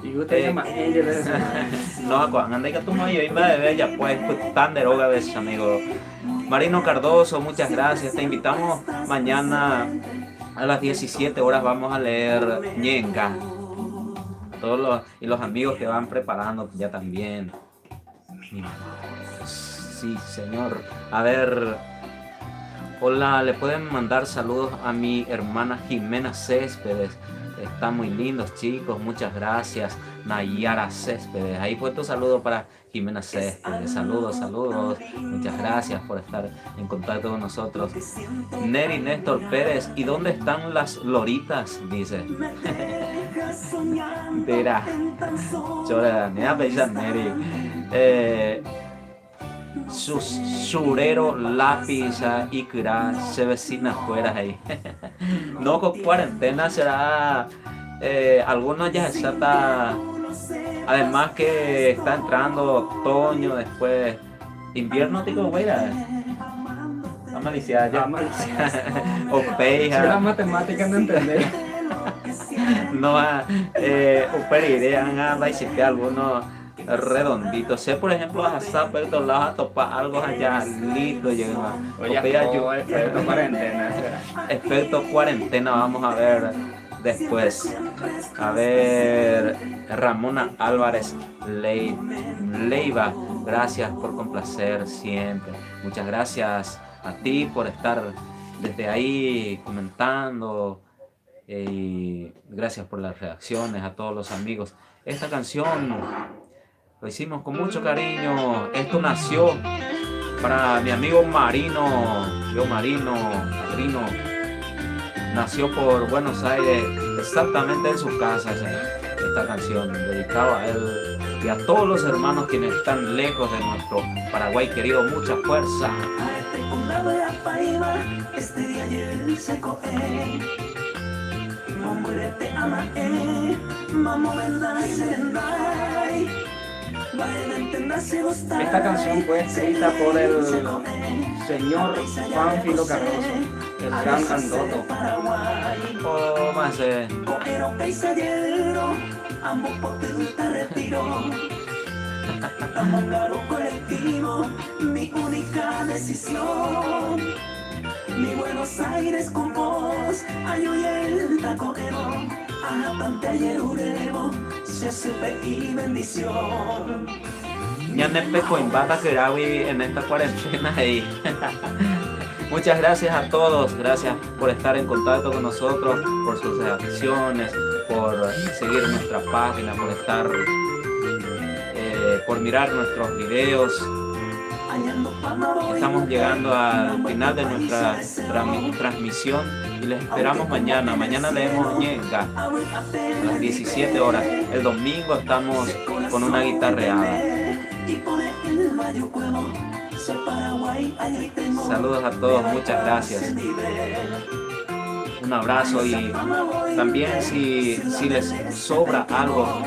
Y usted llama ella. No, cuando anda que tú me oyes, de bella, pues tan de droga a veces, amigo. Marino Cardoso, muchas gracias. Te invitamos mañana a las 17 horas. Vamos a leer Ñenga. Todos los amigos que van preparando ya también. Sí, señor. A ver. Hola, le pueden mandar saludos a mi hermana Jimena Céspedes. Están muy lindos, chicos. Muchas gracias. Nayara Céspedes. Ahí fue tu saludo para Jimena Céspedes. Saludos. Muchas gracias por estar en contacto con nosotros. Neri Néstor Pérez. ¿Y dónde están las loritas? Dice. Mira. Chora, me apella Neri. Surero, lápiz y cura se vecina afuera ahí. No, con cuarentena será. Algunos ya está. Además que está entrando otoño, después invierno, digo, güey. La malicia ya. O peja. Si la matemática no entender. No va. Operirían a visitar algunos redondito. Sé, por ejemplo, a saber todos lados a topar algo allá listo. Oye, efecto cuarentena. Efecto cuarentena, vamos a ver después. A ver, Ramona Álvarez Leiva, gracias por complacer siempre. Muchas gracias a ti por estar desde ahí comentando. Y gracias por las reacciones a todos los amigos. Esta canción lo hicimos con mucho cariño. Esto nació para mi amigo Marino. Marino. Nació por Buenos Aires, exactamente en su casa. Esta canción dedicada a él y a todos los hermanos quienes están lejos de nuestro Paraguay querido. Mucha fuerza. Esta canción fue escrita por el señor Pánfilo Cardoso, el gran candoto. Oh, más Mi Buenos Aires con vos, ayoyel tacoquero, ajapante yerurebo, se supe y bendición. Ñanepe Coimbata Kerawi en esta cuarentena y muchas gracias a todos, gracias por estar en contacto con nosotros, por sus reacciones, por seguir nuestra página, por estar, por mirar nuestros videos. Estamos llegando al final de nuestra transmisión y les esperamos mañana. Mañana leemos Ñenga a las 17 horas. El domingo estamos con una guitarreada. Saludos a todos, muchas gracias. Un abrazo y también si les sobra algo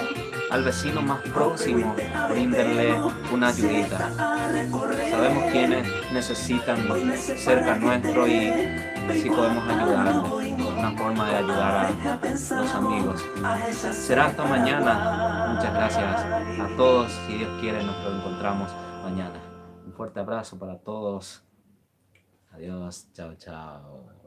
al vecino más próximo, bríndenle una ayudita. Sabemos quiénes necesitan cerca nuestro y si podemos ayudarles. Una forma de ayudar a los amigos. Será hasta mañana. Muchas gracias a todos. Si Dios quiere, nos encontramos mañana. Un fuerte abrazo para todos. Adiós. Chao, chao.